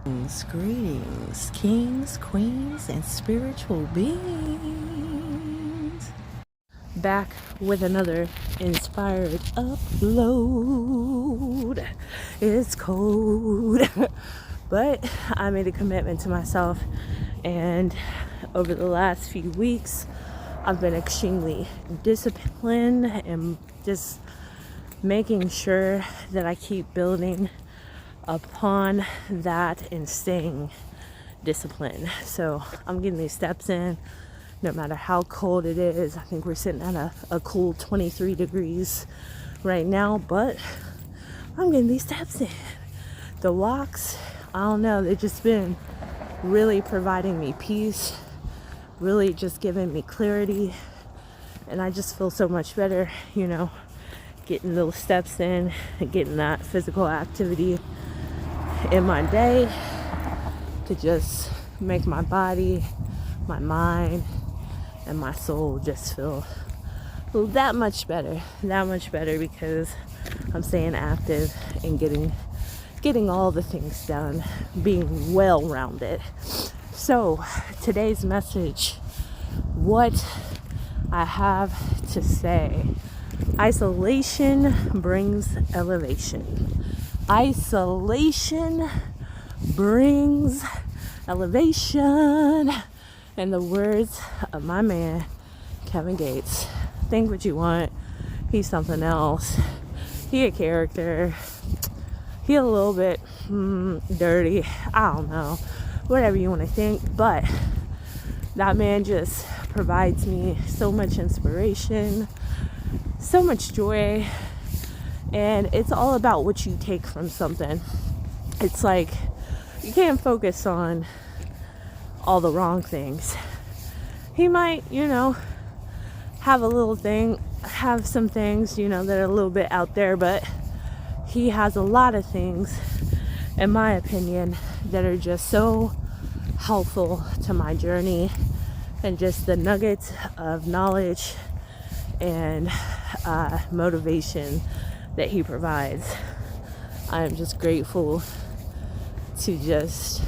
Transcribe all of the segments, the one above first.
Greetings, kings, queens, and spiritual beings. Back with another inspired upload. It's cold, but I made a commitment to myself, and over the last few weeks, I've been extremely disciplined and just making sure that I keep building upon that and staying disciplined. So I'm getting these steps in no matter how cold it is. I think we're sitting at a cool 23 degrees right now, but I'm getting these steps in. The walks, I don't know, they've just been really providing me peace, really just giving me clarity, and I just feel so much better, getting those steps in and getting that physical activity in my day to just make my body, my mind, and my soul just feel that much better because I'm staying active and getting all the things done, being well-rounded. So today's message, what I have to say: isolation brings elevation. Isolation brings elevation. In the words of my man, Kevin Gates. Think what you want. He's something else. He a character. He a little bit dirty. I don't know. Whatever you want to think. But that man just provides me so much inspiration, so much joy. And it's all about what you take from something. It's like you can't focus on all the wrong things. He might, have some things, that are a little bit out there, but he has a lot of things, in my opinion, that are just so helpful to my journey, and just the nuggets of knowledge and motivation that he provides. I am just grateful to just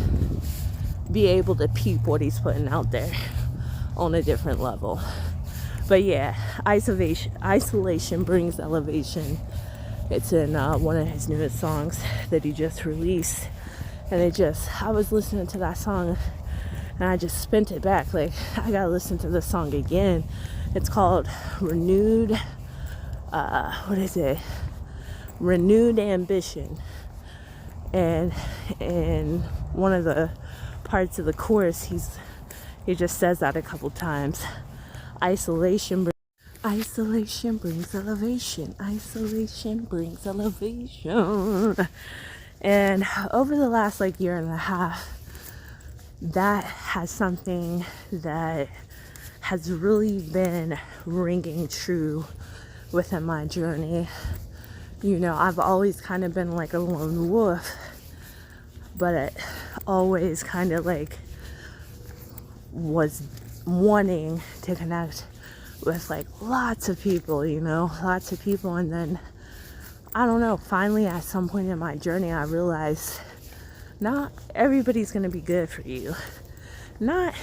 be able to peep what he's putting out there on a different level. But yeah, isolation brings elevation. It's in one of his newest songs that he just released, and I was listening to that song and I just spent it back, like I gotta listen to this song again. It's called Renewed Renewed Ambition. And in one of the parts of the chorus, he just says that a couple times. Isolation brings elevation. Isolation brings elevation. And over the last year and a half, that has something that has really been ringing true within my journey. I've always kind of been like a lone wolf, but it always kind of was wanting to connect with lots of people, and then I don't know, finally at some point in my journey I realized not everybody's gonna be good for you. Not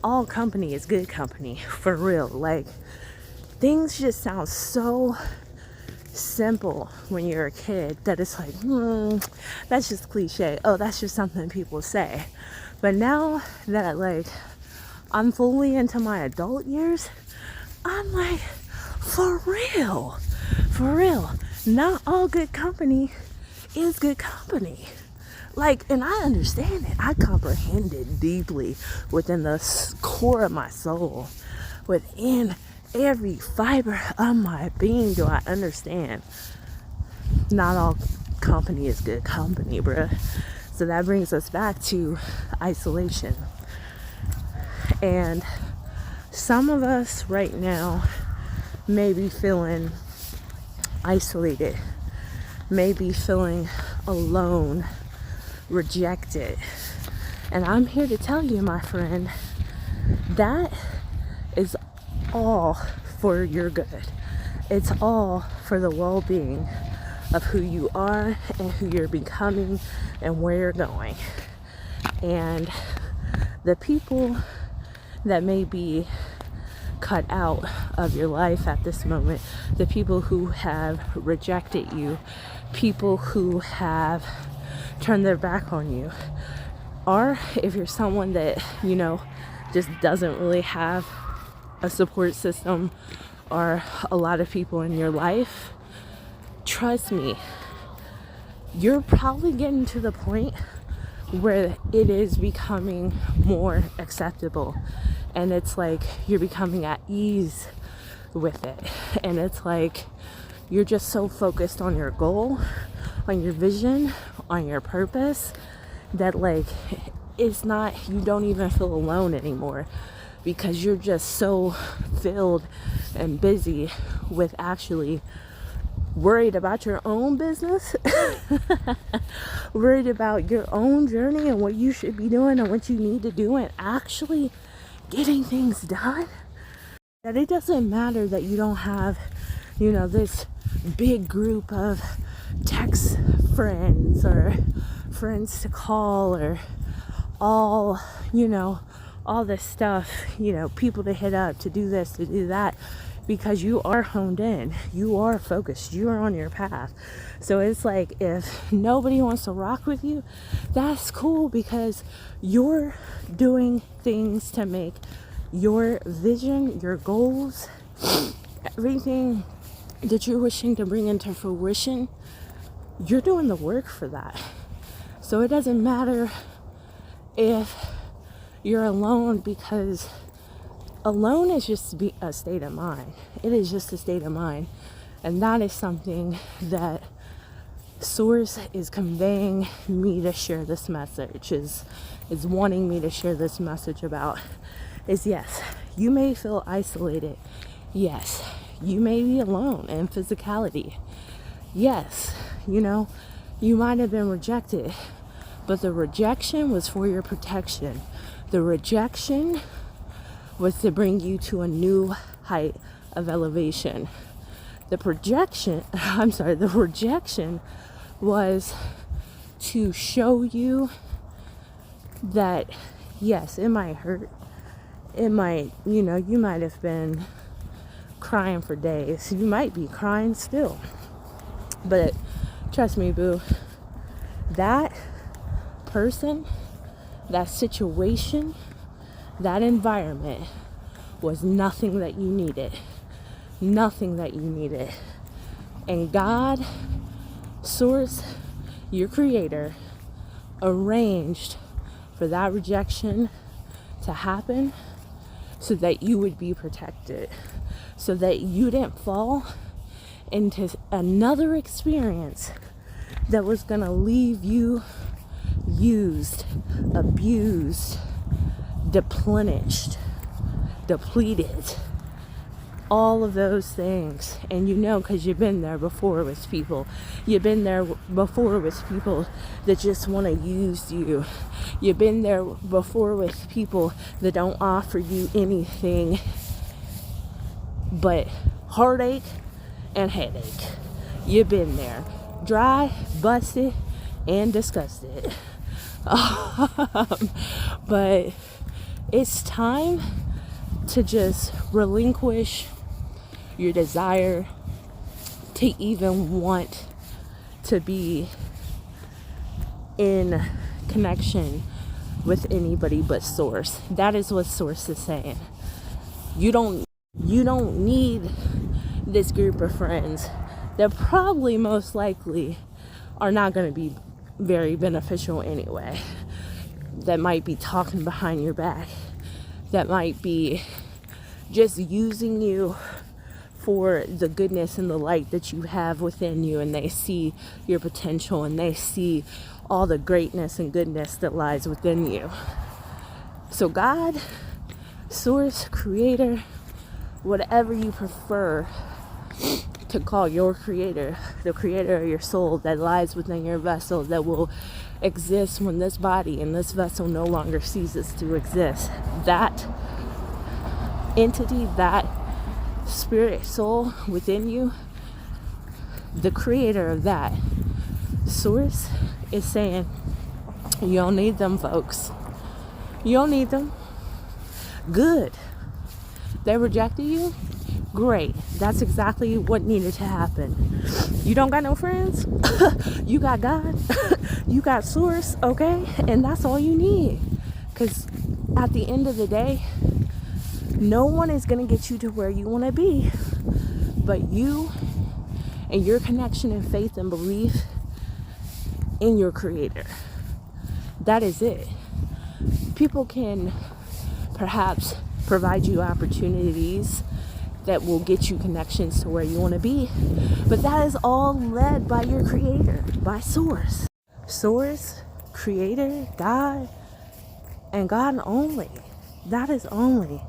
all company is good company, for real. Things just sound so simple when you're a kid that it's that's just cliche. Oh, that's just something people say. But now that I'm fully into my adult years, I'm for real, not all good company is good company. And I understand it. I comprehend it deeply within the core of my soul. Within every fiber of my being do I understand. Not all company is good company, bruh. So that brings us back to isolation. And some of us right now may be feeling isolated, may be feeling alone, rejected. And I'm here to tell you, my friend, that is all for your good. It's all for the well-being of who you are and who you're becoming and where you're going. And the people that may be cut out of your life at this moment, the people who have rejected you, people who have turned their back on you, or if you're someone that, just doesn't really have a support system or a lot of people in your life, trust me, you're probably getting to the point where it is becoming more acceptable, and it's like you're becoming at ease with it, and it's like you're just so focused on your goal, on your vision, on your purpose, that like it's not, you don't even feel alone anymore, because you're just so filled and busy with actually worried about your own business, worried about your own journey and what you should be doing and what you need to do, and actually getting things done. That it doesn't matter that you don't have, this big group of text friends or friends to call, or all this stuff, people to hit up, to do this, to do that, because you are honed in, you are focused, you are on your path. So it's like, if nobody wants to rock with you, that's cool, because you're doing things to make your vision, your goals, everything that you're wishing to bring into fruition, you're doing the work for that. So it doesn't matter if you're alone, because alone is just a state of mind. It is just a state of mind. And that is something that Source is conveying me to share this message, is wanting me to share this message about, is yes, you may feel isolated. Yes, you may be alone in physicality. Yes, you might have been rejected, but the rejection was for your protection. The rejection was to bring you to a new height of elevation. The rejection was to show you that, yes, it might hurt. It might, you might have been crying for days. You might be crying still. But trust me, boo, that person, that situation, that environment was nothing that you needed. Nothing that you needed. And God, Source, your creator, arranged for that rejection to happen so that you would be protected, so that you didn't fall into another experience that was going to leave you used, abused, depleted, all of those things. And because you've been there before with people. You've been there before with people that just want to use you. You've been there before with people that don't offer you anything but heartache and headache. You've been there, dry, busted, and disgusted. But it's time to just relinquish your desire to even want to be in connection with anybody but Source. That is what Source is saying. You don't need this group of friends that probably most likely are not going to be very beneficial anyway. That might be talking behind your back. That might be just using you for the goodness and the light that you have within you, and they see your potential and they see all the greatness and goodness that lies within you. So God, Source, Creator, whatever you prefer to call your creator, the creator of your soul that lies within your vessel, that will exist when this body and this vessel no longer ceases to exist. That entity, that spirit soul within you, the creator of that source is saying, you don't need them, folks. You don't need them. Good. They rejected you? Great. That's exactly what needed to happen. You don't got no friends? You got God. You got source, okay? And that's all you need. Because at the end of the day, no one is going to get you to where you want to be but you and your connection and faith and belief in your creator. That is it. People can perhaps provide you opportunities that will get you connections to where you want to be, but that is all led by your creator, by source. Source, creator, God, and God only. That is only.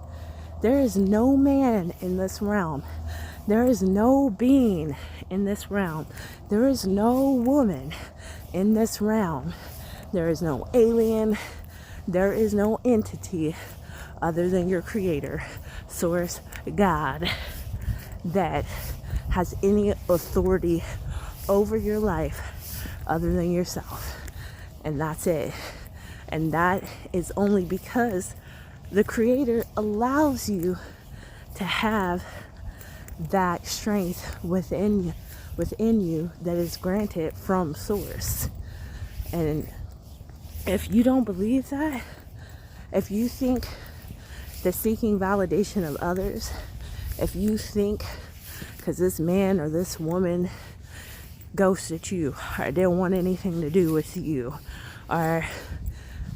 There is no man in this realm. There is no being in this realm. There is no woman in this realm. There is no alien. There is no entity other than your creator, source, God, that has any authority over your life other than yourself. And that's it. And that is only because the creator allows you to have that strength within you that is granted from source. And if you don't believe that, if you think that seeking validation of others, if you think because this man or this woman ghosted you or didn't want anything to do with you, or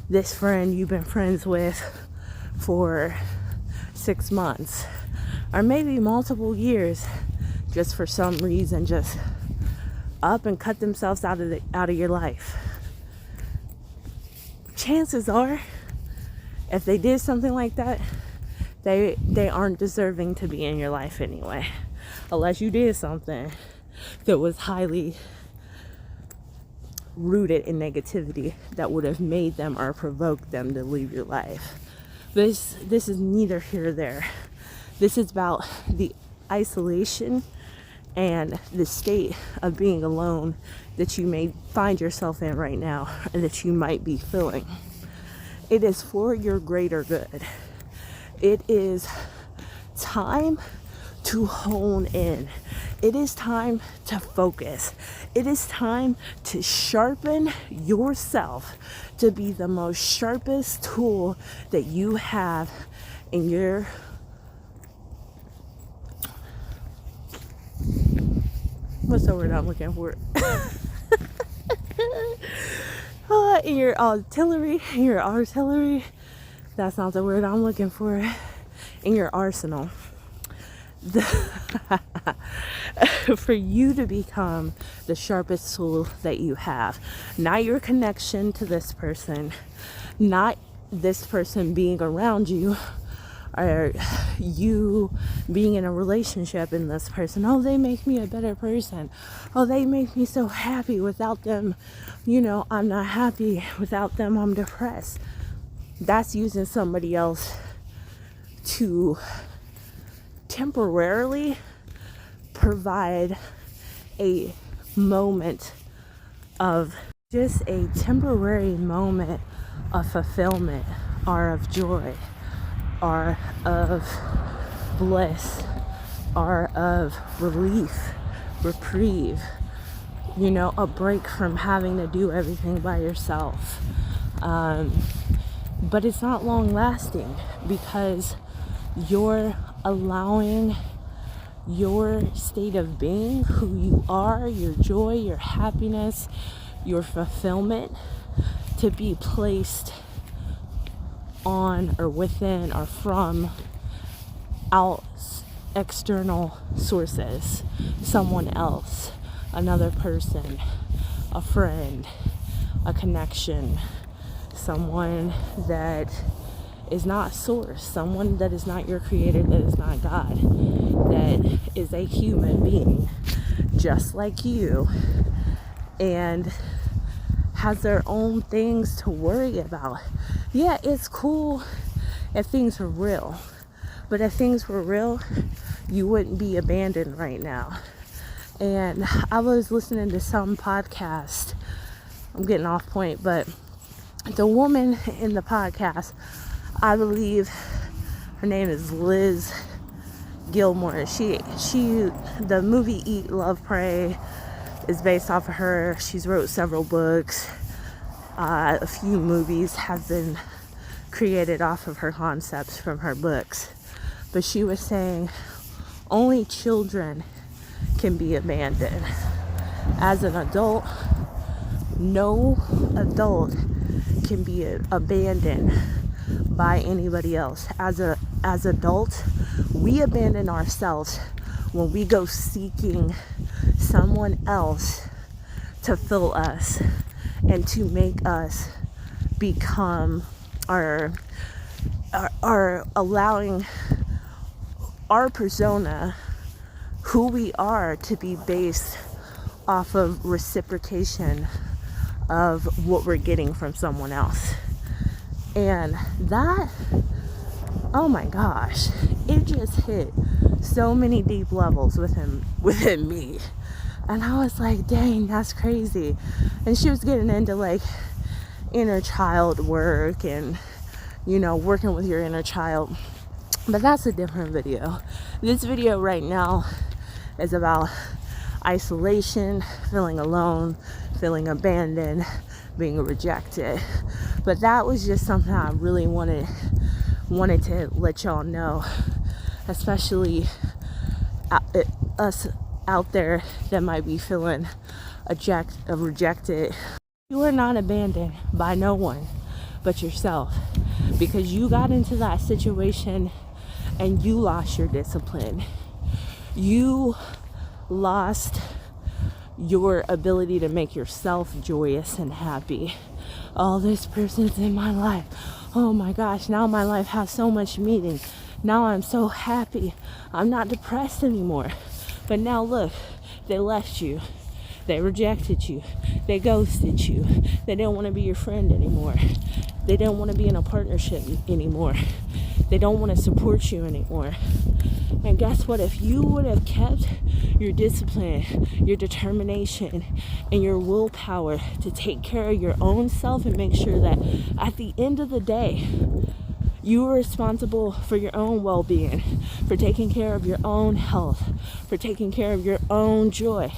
this friend you've been friends with for 6 months or maybe multiple years just for some reason just up and cut themselves out of your life, chances are if they did something like that, they aren't deserving to be in your life anyway, unless you did something that was highly rooted in negativity that would have made them or provoked them to leave your life. This is neither here or there. This is about the isolation and the state of being alone that you may find yourself in right now, and that you might be feeling. It is for your greater good. It is time to hone in. It is time to focus. It is time to sharpen yourself to be the most sharpest tool that you have in your what's the word I'm looking for? In your artillery. That's not the word I'm looking for. In your arsenal. For you to become the sharpest tool that you have. Not your connection to this person. Not this person being around you. Or you being in a relationship in this person. Oh, they make me a better person. Oh, they make me so happy. Without them, I'm not happy. Without them, I'm depressed. That's using somebody else to temporarily provide a moment of just a temporary moment of fulfillment or of joy or of bliss or of relief, reprieve, a break from having to do everything by yourself. But it's not long lasting because you're allowing your state of being, who you are, your joy, your happiness, your fulfillment to be placed on or within or from external sources, someone else, another person, a friend, a connection, someone that is not source, someone that is not your creator, that is not God, that is a human being just like you and has their own things to worry about. Yeah, it's cool if things are real, but if things were real, you wouldn't be abandoned right now. And I was listening to some podcast. I'm getting off point, but the woman in the podcast, I believe her name is Liz Gilmore. She the movie Eat, Love, Pray is based off of her. She's wrote several books. A few movies have been created off of her concepts from her books. But she was saying only children can be abandoned. As an adult, no adult can be abandoned by anybody else. As adults, we abandon ourselves when we go seeking someone else to fill us and to make us become our allowing our persona, who we are, to be based off of reciprocation of what we're getting from someone else. And that, oh my gosh, it just hit so many deep levels within me. And I was like, dang, that's crazy. And she was getting into like inner child work and, you know, working with your inner child. But that's a different video. This video right now is about isolation, feeling alone, feeling abandoned, being rejected. But that was just something I really wanted to let y'all know, especially us out there that might be feeling rejected. You are not abandoned by no one but yourself, because you got into that situation and you lost your discipline. You lost your ability to make yourself joyous and happy. Oh, this person's in my life. Oh my gosh, now my life has so much meaning. Now I'm so happy. I'm not depressed anymore. But now look, they left you. They rejected you. They ghosted you. They didn't want to be your friend anymore. They didn't want to be in a partnership anymore. They don't want to support you anymore. And guess what? If you would have kept your discipline, your determination, and your willpower to take care of your own self and make sure that at the end of the day, you are responsible for your own well-being, for taking care of your own health, for taking care of your own joy,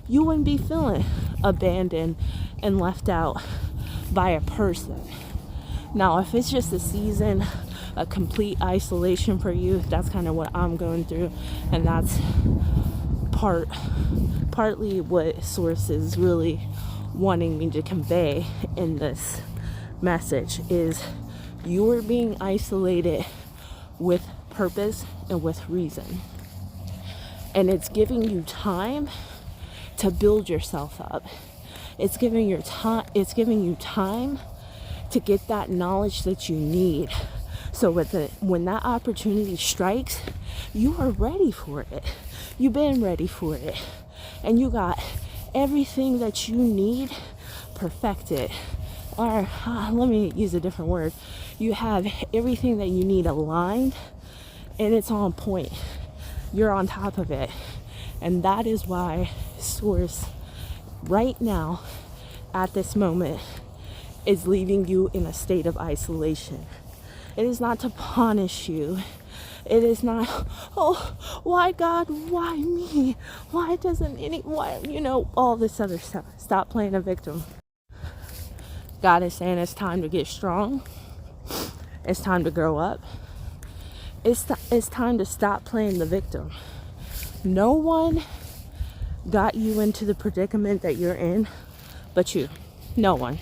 you wouldn't be feeling abandoned and left out by a person. Now, if it's just a season, a complete isolation for you, that's kind of what I'm going through, and that's partly what Source is really wanting me to convey in this message is you are being isolated with purpose and with reason, and it's giving you time to build yourself up. It's giving you time to get that knowledge that you need, so when that opportunity strikes, you are ready for it. You've been ready for it, and you got everything that you need perfected. Or let me use a different word. You have everything that you need aligned, and it's on point. You're on top of it. And that is why Source right now at this moment is leaving you in a state of isolation. It is not to punish you. It is not, oh, why God, why me? Why doesn't anyone, all this other stuff. Stop playing a victim. God is saying it's time to get strong. It's time to grow up. It's time to stop playing the victim. No one got you into the predicament that you're in but you. No one.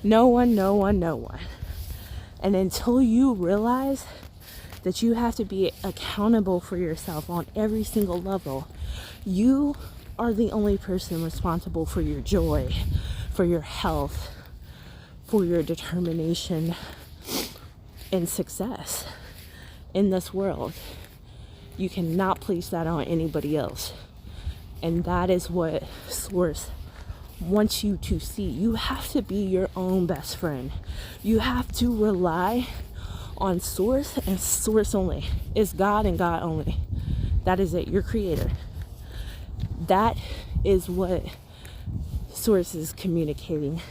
No one, no one, no one. And until you realize that you have to be accountable for yourself on every single level, you are the only person responsible for your joy, for your health, for your determination and success in this world. You cannot place that on anybody else. And that is what Source wants you to see. You have to be your own best friend. You have to rely on Source and Source only. It's God and God only. That is it, your creator. That is what Source is communicating.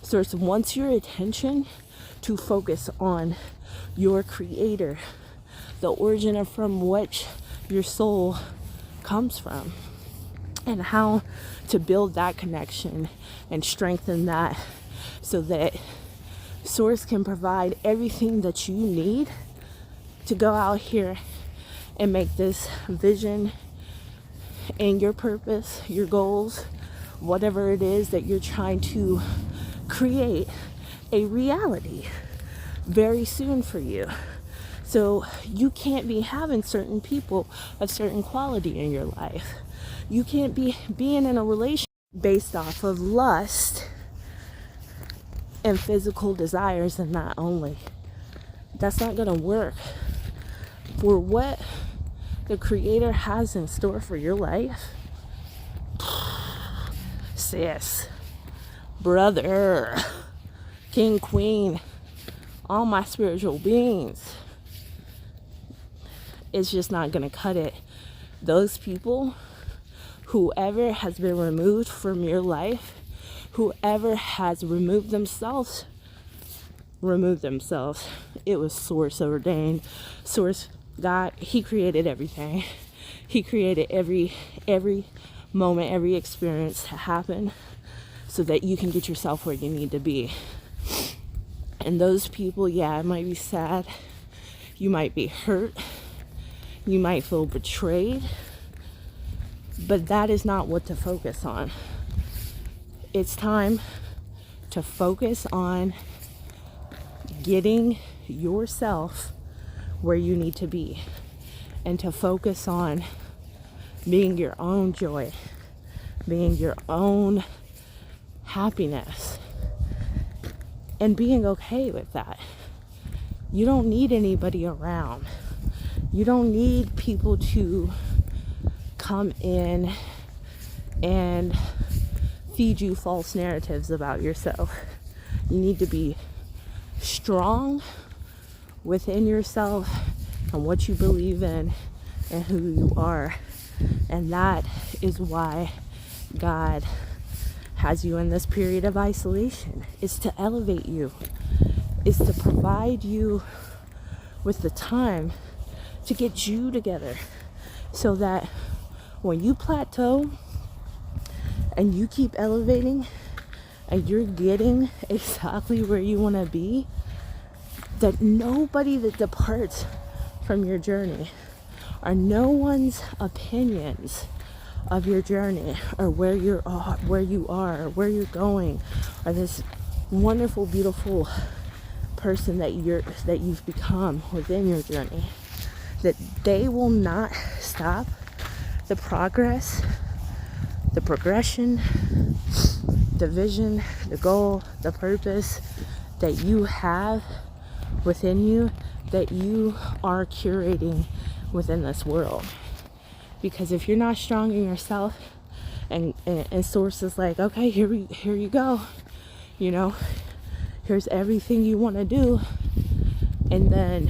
Source wants your attention to focus on your creator, the origin of from which your soul comes from, and how to build that connection and strengthen that so that Source can provide everything that you need to go out here and make this vision and your purpose, your goals, whatever it is that you're trying to create, a reality very soon for you. So you can't be having certain people of certain quality in your life. You can't be being in a relationship based off of lust and physical desires and that only. That's not gonna work. For what the Creator has in store for your life, sis, brother, king, queen, all my spiritual beings, it's just not gonna cut it. Those people, whoever has been removed from your life, whoever has removed themselves. It was Source ordained. Source, God, He created everything. He created every moment, every experience to happen so that you can get yourself where you need to be. And those people, yeah, it might be sad. You might be hurt. You might feel betrayed. But that is not what to focus on. It's time to focus on getting yourself where you need to be, and to focus on being your own joy, being your own happiness, and being okay with that. You don't need anybody around. You don't need people to come in and feed you false narratives about yourself. You need to be strong within yourself and what you believe in and who you are. And that is why God has you in this period of isolation. It's to elevate you. It's to provide you with the time to get you together so that when you plateau and you keep elevating and you're getting exactly where you want to be, that nobody that departs from your journey, or no one's opinions of your journey, or where you are, or where you're going, or this wonderful, beautiful person that you've become within your journey, that they will not stop the progress, the progression, the vision, the goal, the purpose that you have within you, that you are curating within this world. Because if you're not strong in yourself, and Source is like, okay, here you go, you know, here's everything you want to do, and then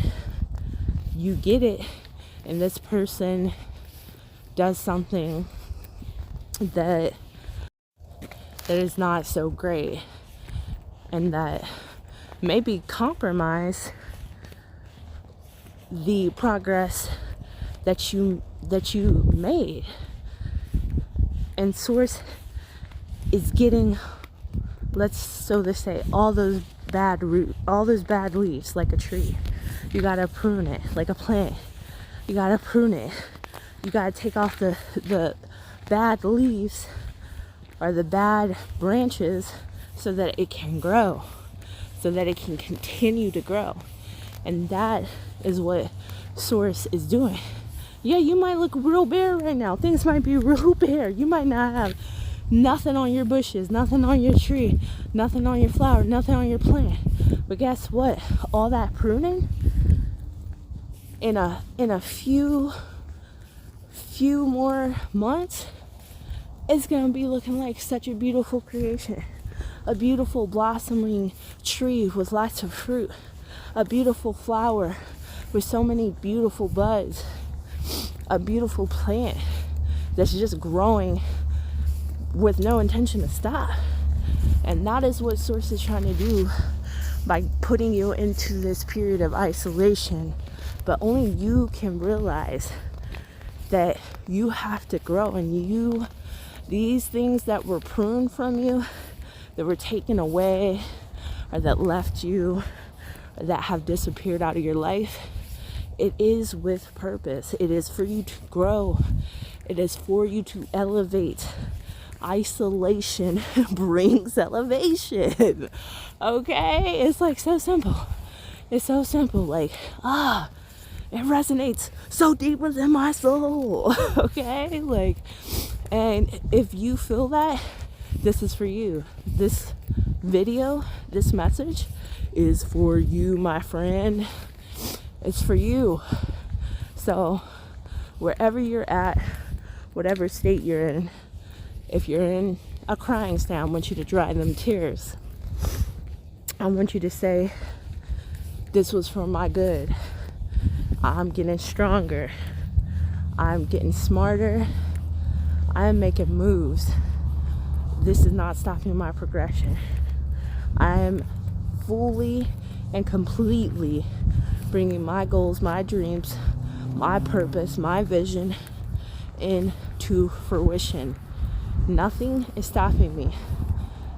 you get it, and this person does something that is not so great, and that maybe compromise the progress that you made. And Source is getting, let's say, all those bad leaves, like a tree. You gotta prune it, like a plant. You gotta prune it. You gotta take off the bad leaves or the bad branches so that it can grow, so that it can continue to grow. And that is what Source is doing. Yeah, you might look real bare right now. Things might be real bare. You might not have nothing on your bushes, nothing on your tree, nothing on your flower, nothing on your plant. But guess what? All that pruning in a few more months, it's gonna be looking like such a beautiful creation. A beautiful blossoming tree with lots of fruit. A beautiful flower with so many beautiful buds. A beautiful plant that's just growing with no intention to stop. And that is what Source is trying to do by putting you into this period of isolation. But only you can realize that you have to grow, and these things that were pruned from you, that were taken away, or that left you, or that have disappeared out of your life, it is with purpose. It is for you to grow. It is for you to elevate. Isolation brings elevation. Okay? It's like so simple. It's so simple. Like, it resonates so deep within my soul. Okay? Like, and if you feel that, this is for you. This video, this message is for you, my friend. It's for you. So wherever you're at, whatever state you're in, if you're in a crying state, I want you to dry them tears. I want you to say, this was for my good. I'm getting stronger. I'm getting smarter. I'm making moves. This is not stopping my progression. I am fully and completely bringing my goals, my dreams, my purpose, my vision into fruition. Nothing is stopping me.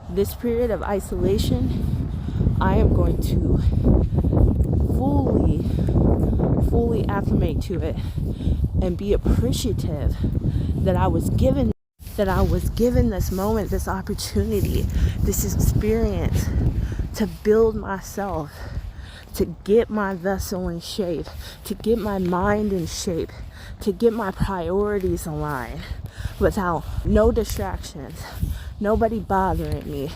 This period of isolation, I am going to fully acclimate to it and be appreciative that I was given this moment, this opportunity, this experience to build myself, to get my vessel in shape, to get my mind in shape, to get my priorities aligned without no distractions, nobody bothering me,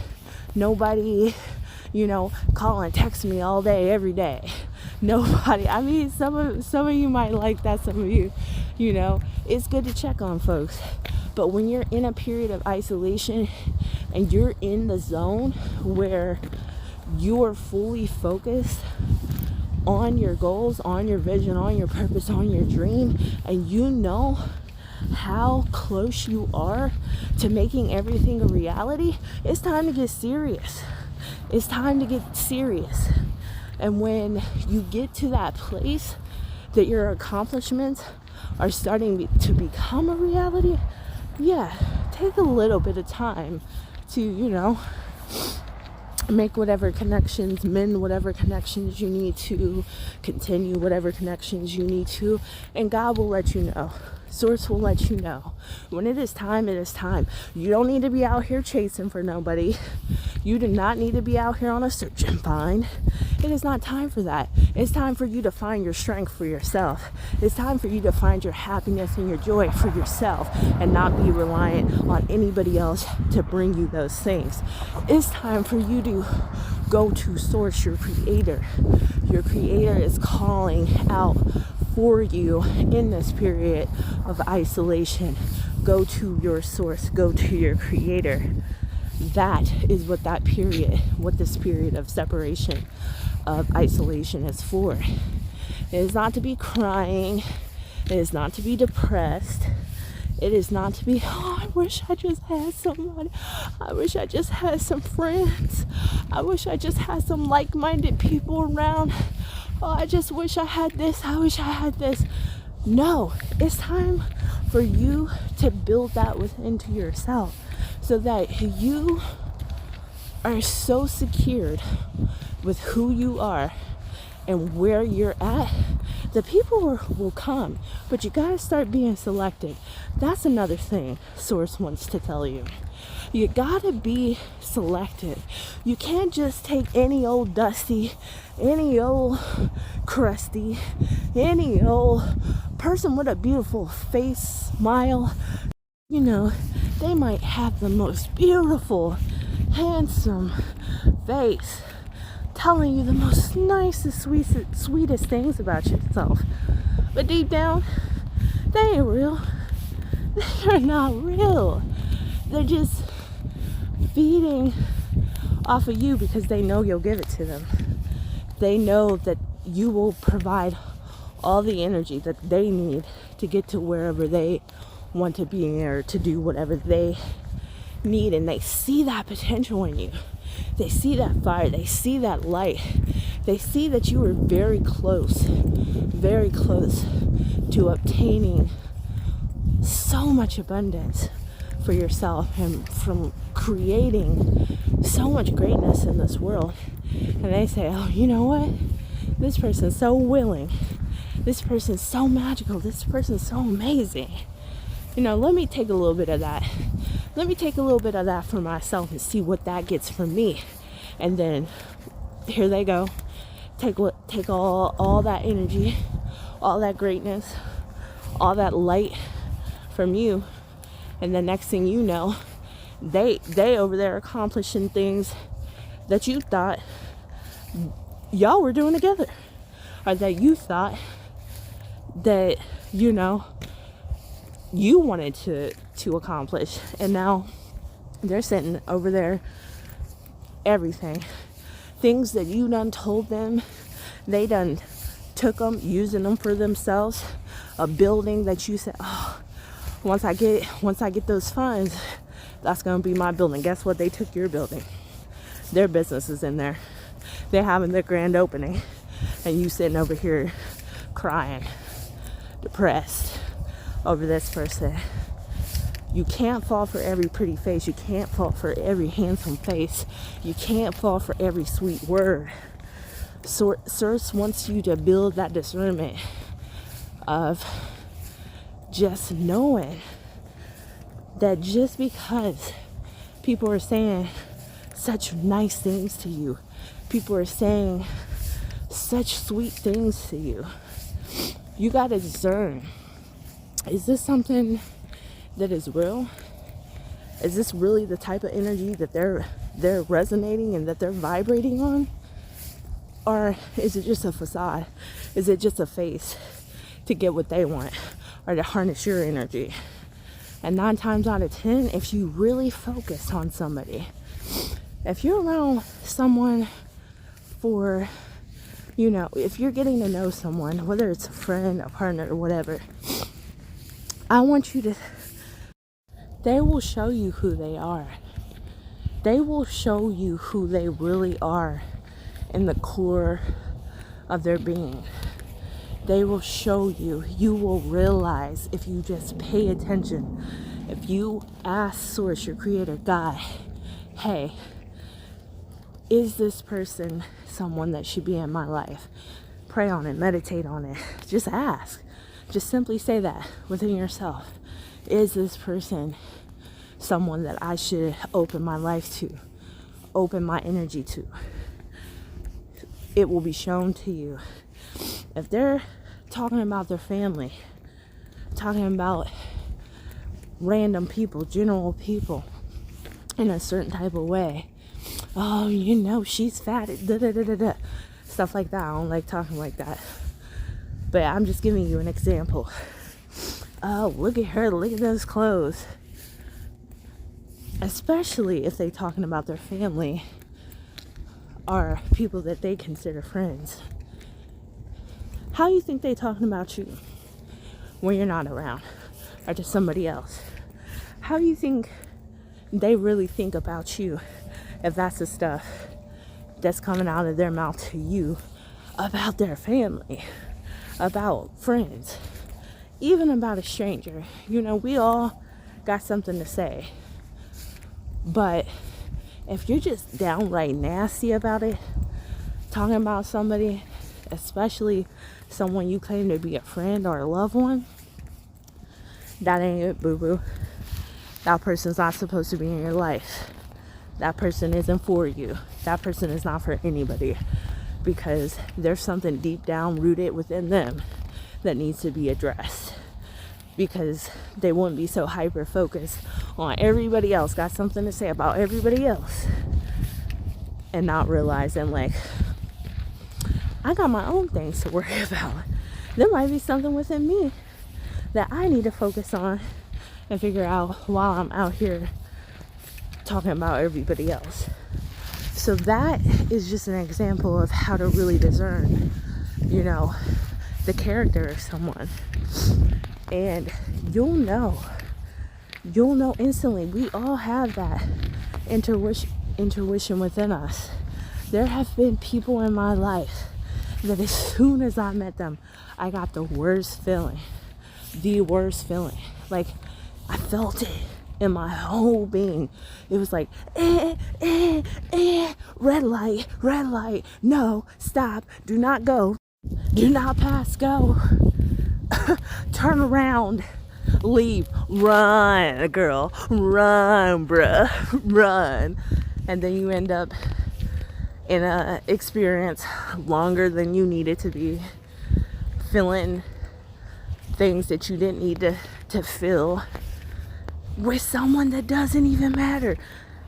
nobody, calling, texting me all day, every day. Nobody. I mean, some of you might like that, some of you, it's good to check on folks. But when you're in a period of isolation and you're in the zone where you are fully focused on your goals, on your vision, on your purpose, on your dream, and you know how close you are to making everything a reality, it's time to get serious. It's time to get serious. And when you get to that place that your accomplishments are starting to become a reality, take a little bit of time to, make whatever connections, mend whatever connections you need to, continue whatever connections you need to, and God will let you know. Source will let you know. When it is time, it is time. You don't need to be out here chasing for nobody. You do not need to be out here on a search and find. It is not time for that. It's time for you to find your strength for yourself. It's time for you to find your happiness and your joy for yourself and not be reliant on anybody else to bring you those things. It's time for you to go to Source, your creator. Your creator is calling out for you in this period of isolation. Go to your source, go to your creator. That is what this period of separation, of isolation is for. It is not to be crying. It is not to be depressed. It is not to be, I wish I just had somebody. I wish I just had some friends. I wish I just had some like-minded people around. Oh, I just wish I had this. I wish I had this. No, it's time for you to build that within to yourself so that you are so secured with who you are and where you're at. The people will come, but you gotta start being selective. That's another thing Source wants to tell you. You gotta be selective. You can't just take any old dusty, any old crusty, any old person with a beautiful face, smile. They might have the most beautiful, handsome face, telling you the most nicest, sweetest things about yourself. But deep down, they ain't real. They're not real. They're just feeding off of you because they know you'll give it to them. They know that you will provide all the energy that they need to get to wherever they want to be or to do whatever they need, and they see that potential in you. They see that fire, they see that light, they see that you are very close to obtaining so much abundance for yourself and from creating so much greatness in this world. And they say, oh, you know what? This person's so willing. This person's so magical. This person's so amazing. You know, let me take a little bit of that. Let me take a little bit of that for myself and see what that gets from me. And then here they go. Take all that energy, all that greatness, all that light from you. And the next thing you know, they over there accomplishing things that you thought y'all were doing together, or that you thought that, you know, you wanted to accomplish. And now they're sitting over there, everything, things that you done told them, they done took them, using them for themselves. A building that you said, oh, once I get those funds, that's gonna be my building. Guess what? They took your building. Their business is in there. They're having their grand opening, and you sitting over here crying, depressed over this person. You can't fall for every pretty face. You can't fall for every handsome face. You can't fall for every sweet word. Source wants you to build that discernment of just knowing that just because people are saying such nice things to you, people are saying such sweet things to you, you got to discern. Is this something that is real? Is this really the type of energy that they're resonating and that they're vibrating on? Or is it just a facade? Is it just a face to get what they want or to harness your energy? And 9 times out of 10, if you really focus on somebody, if you're around someone for, you know, if you're getting to know someone, whether it's a friend, a partner, or whatever, I want you to, they will show you who they are. They will show you who they really are in the core of their being. They will show you. You will realize if you just pay attention. If you ask Source, your creator, God, hey, is this person someone that should be in my life? Pray on it, meditate on it. Just ask. Just simply say that within yourself. Is this person someone that I should open my life to, open my energy to? It will be shown to you. If they're talking about their family, talking about random people, general people, in a certain type of way, oh, you know, she's fat, da da da da da, stuff like that. I don't like talking like that, but I'm just giving you an example. Oh, look at her, look at those clothes. Especially if they're talking about their family or people that they consider friends. How you think they're talking about you when you're not around, or to somebody else? How do you think they really think about you if that's the stuff that's coming out of their mouth to you about their family, about friends, even about a stranger? You know, we all got something to say. But if you're just downright nasty about it, talking about somebody, especially someone you claim to be a friend or a loved one, that ain't it, boo-boo. That person's not supposed to be in your life. That person isn't for you. That person is not for anybody, because there's something deep down rooted within them that needs to be addressed, because they wouldn't be so hyper focused on everybody else, got something to say about everybody else, and not realizing, like, I got my own things to worry about. There might be something within me that I need to focus on and figure out while I'm out here talking about everybody else. So that is just an example of how to really discern, you know, the character of someone. And you'll know you'll know instantly. We all have that intuition within us. There have been people in my life that as soon as I met them, I got the worst feeling. Like, I felt it in my whole being. It was like, red light, no, stop, do not go, do not pass, go, turn around, leave, run, girl, run, bruh, run. And then you end up in a experience longer than you needed to be, feeling things that you didn't need to feel with someone that doesn't even matter,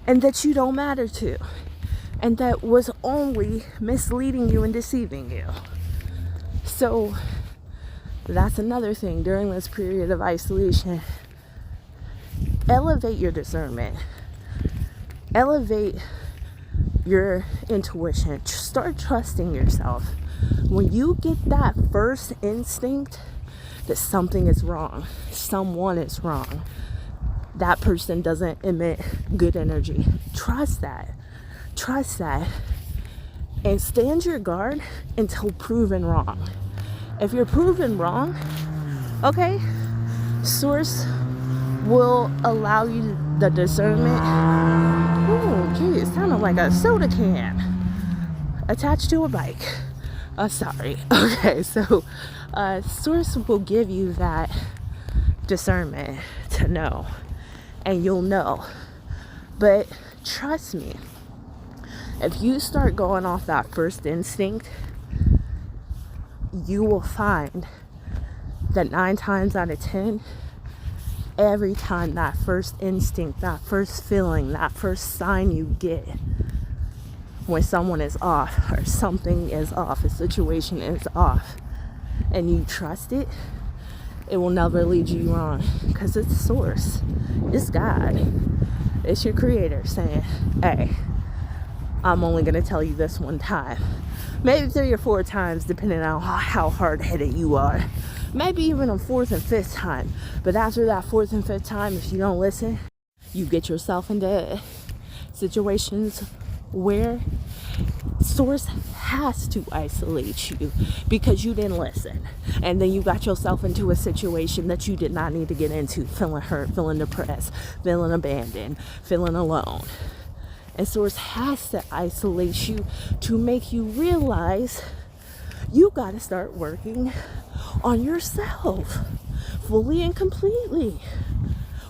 and that you don't matter to, and that was only misleading you and deceiving you. So that's another thing during this period of isolation. Elevate your discernment, elevate your intuition, start trusting yourself. When you get that first instinct that something is wrong, someone is wrong, that person doesn't emit good energy, trust that, and stand your guard until proven wrong. If you're proven wrong, okay, source will allow you the discernment. Oh, gee, it sounded like a soda can attached to a bike. Sorry. Okay, so source will give you that discernment to know, and you'll know. But trust me, if you start going off that first instinct, you will find that 9 times out of 10, every time that first instinct, that first feeling, that first sign you get when someone is off or something is off, a situation is off, and you trust it, it will never lead you wrong, because it's source, it's God, it's your creator saying, hey, I'm only going to tell you this one time, maybe 3 or 4 times depending on how hard-headed you are, maybe even a 4th and 5th time. But after that 4th and 5th time, if you don't listen, you get yourself into situations where source has to isolate you because you didn't listen, and then you got yourself into a situation that you did not need to get into, feeling hurt, feeling depressed, feeling abandoned, feeling alone. And source has to isolate you to make you realize you got to start working on yourself fully and completely,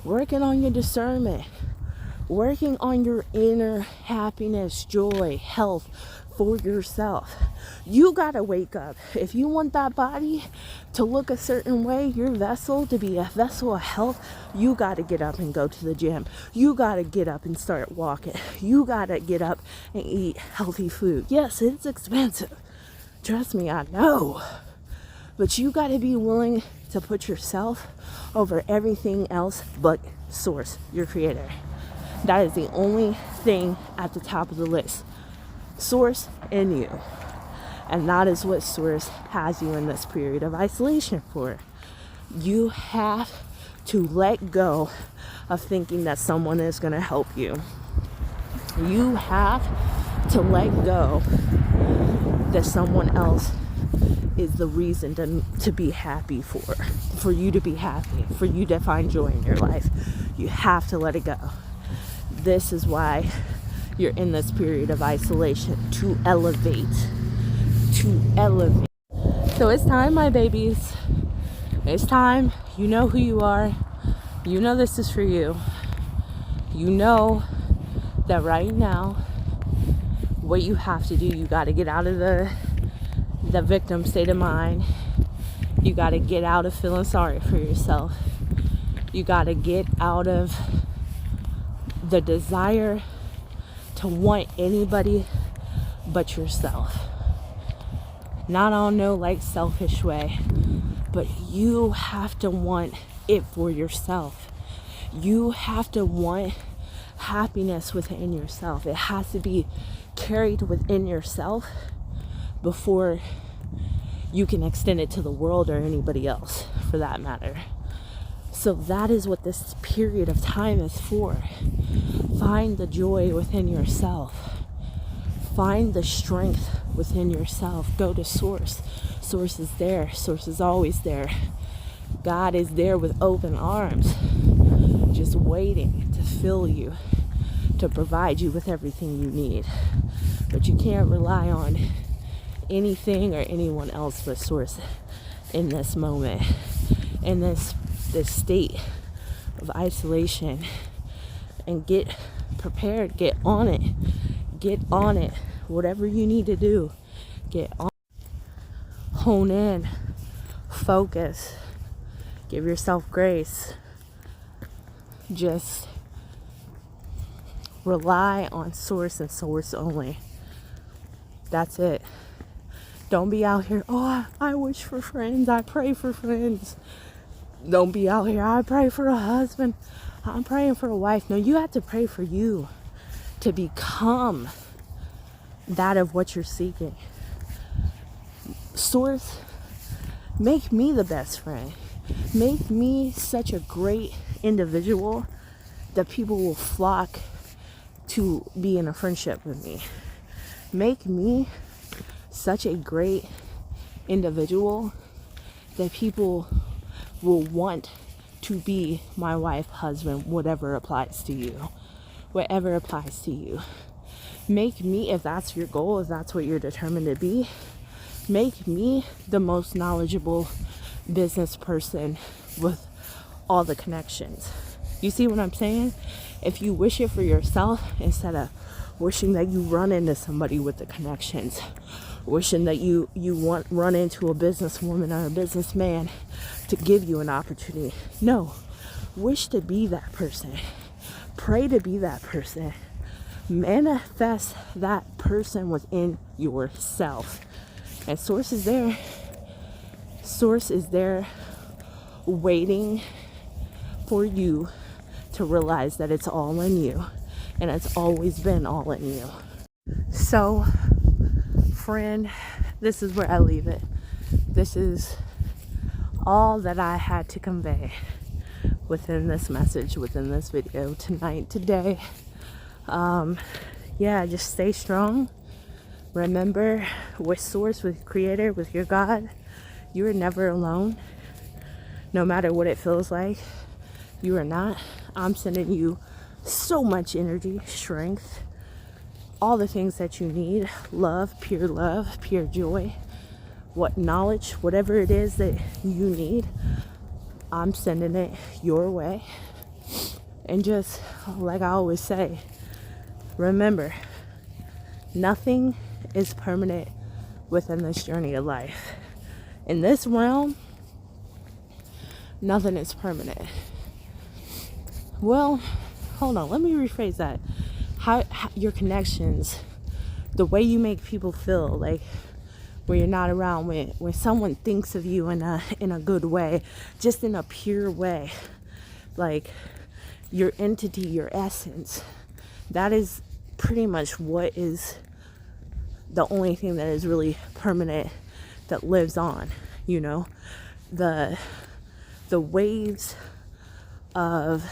working on your discernment, working on your inner happiness, joy, health for yourself. You gotta wake up. If you want that body to look a certain way, your vessel to be a vessel of health, you gotta get up and go to the gym. You gotta get up and start walking. You gotta get up and eat healthy food. Yes, it's expensive. Trust me, I know. But you gotta be willing to put yourself over everything else but source, your creator. That is the only thing at the top of the list. Source and you. And that is what source has you in this period of isolation for. You have to let go of thinking that someone is going to help you. You have to let go that someone else is the reason to be happy, for you to be happy, for you to find joy in your life. You have to let it go. This is why you're in this period of isolation, to elevate. So it's time, my babies. It's time. You know who you are. You know this is for you. You know that right now, what you have to do, you got to get out of the victim state of mind. You got to get out of feeling sorry for yourself. You got to get out of the desire to want anybody but yourself. Not on no like selfish way, but you have to want it for yourself. You have to want happiness within yourself. It has to be carried within yourself before you can extend it to the world or anybody else for that matter. So So that is what this period of time is for. Find the joy within yourself. Find the strength within yourself. Go to Source. Source is there. Source is always there. God is there with open arms, just waiting to fill you, to provide you with everything you need. But you can't rely on anything or anyone else but Source in this moment, in this state of isolation. And get prepared, get on it, whatever you need to do, get on, hone in, focus, give yourself grace, just rely on Source and Source only. That's it. Don't be out here, oh, I wish for friends, I pray for friends. Don't be out here, I pray for a husband, I'm praying for a wife. No, you have to pray for you to become that of what you're seeking. Source, make me the best friend. Make me such a great individual that people will flock to be in a friendship with me. Make me such a great individual that people will want to be my wife, husband, whatever applies to you. Whatever applies to you. Make me, if that's your goal, if that's what you're determined to be, make me the most knowledgeable business person with all the connections. You see what I'm saying? If you wish it for yourself, instead of wishing that you run into somebody with the connections, wishing that you run into a businesswoman or a businessman to give you an opportunity. No, wish to be that person. Pray to be that person. Manifest that person within yourself. And Source is there. Source is there waiting for you to realize that it's all in you. And it's always been all in you. So, friend, this is where I leave it. This is all that I had to convey within this message, within this video tonight, today. Just stay strong. Remember, with Source, with Creator, with your God, you are never alone. No matter what it feels like, you are not. I'm sending you so much energy, strength, all the things that you need, love, pure joy, what knowledge, whatever it is that you need, I'm sending it your way. And just like I always say, remember, nothing is permanent within this journey of life. In this realm, nothing is permanent. Well, hold on, let me rephrase that. How your connections, the way you make people feel, like when you're not around, when someone thinks of you in a good way, just in a pure way, like your entity, your essence, that is pretty much what is the only thing that is really permanent, that lives on. You know, the waves of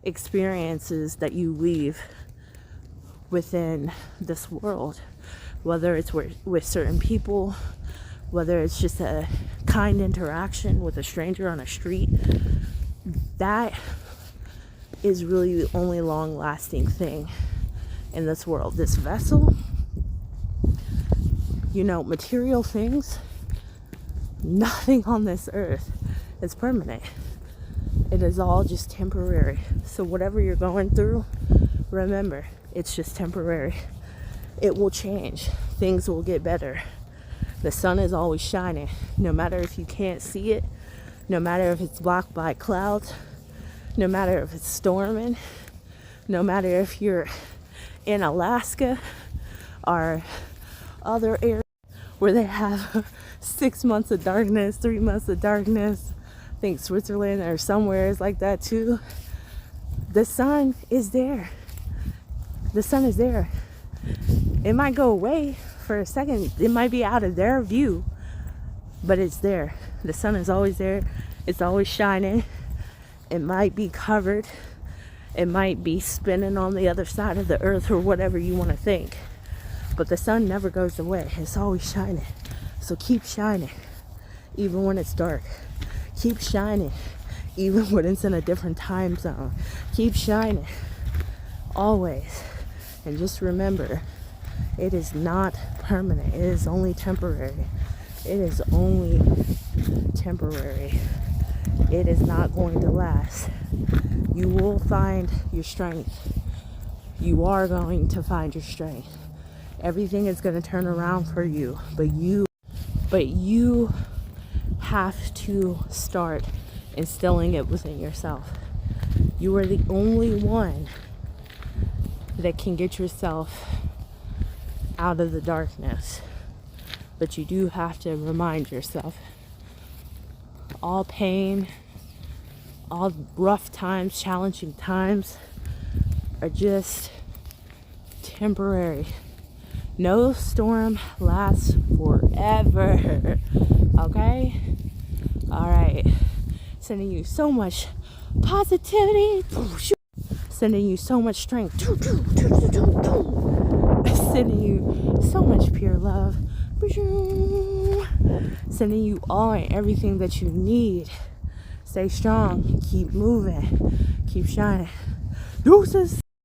experiences that you leave within this world, whether it's with certain people, whether it's just a kind interaction with a stranger on a street, that is really the only long-lasting thing in this world. This vessel, material things, nothing on this earth is permanent. It is all just temporary. So whatever you're going through, remember, it's just temporary. It will change. Things will get better. The sun is always shining, no matter if you can't see it, no matter if it's blocked by clouds, no matter if it's storming, no matter if you're in Alaska or other areas where they have 6 months of darkness, 3 months of darkness. I think Switzerland or somewhere is like that too. The sun is there. The sun is there. It might go away for a second. It might be out of their view, but it's there. The sun is always there. It's always shining. It might be covered. It might be spinning on the other side of the earth or whatever you want to think. But the sun never goes away. It's always shining. So keep shining, even when it's dark. Keep shining, even when it's in a different time zone. Keep shining, always. And just remember, it is not permanent. It is only temporary. It is only temporary. It is not going to last. You will find your strength. You are going to find your strength. Everything is going to turn around for you, but you have to start instilling it within yourself. You are the only one that can get yourself out of the darkness. But you do have to remind yourself, all pain, all rough times, challenging times are just temporary. No storm lasts forever. Okay? Alright. Sending you so much positivity. Sending you so much strength. Sending you so much pure love. Sending you all and everything that you need. Stay strong. Keep moving. Keep shining. Deuces.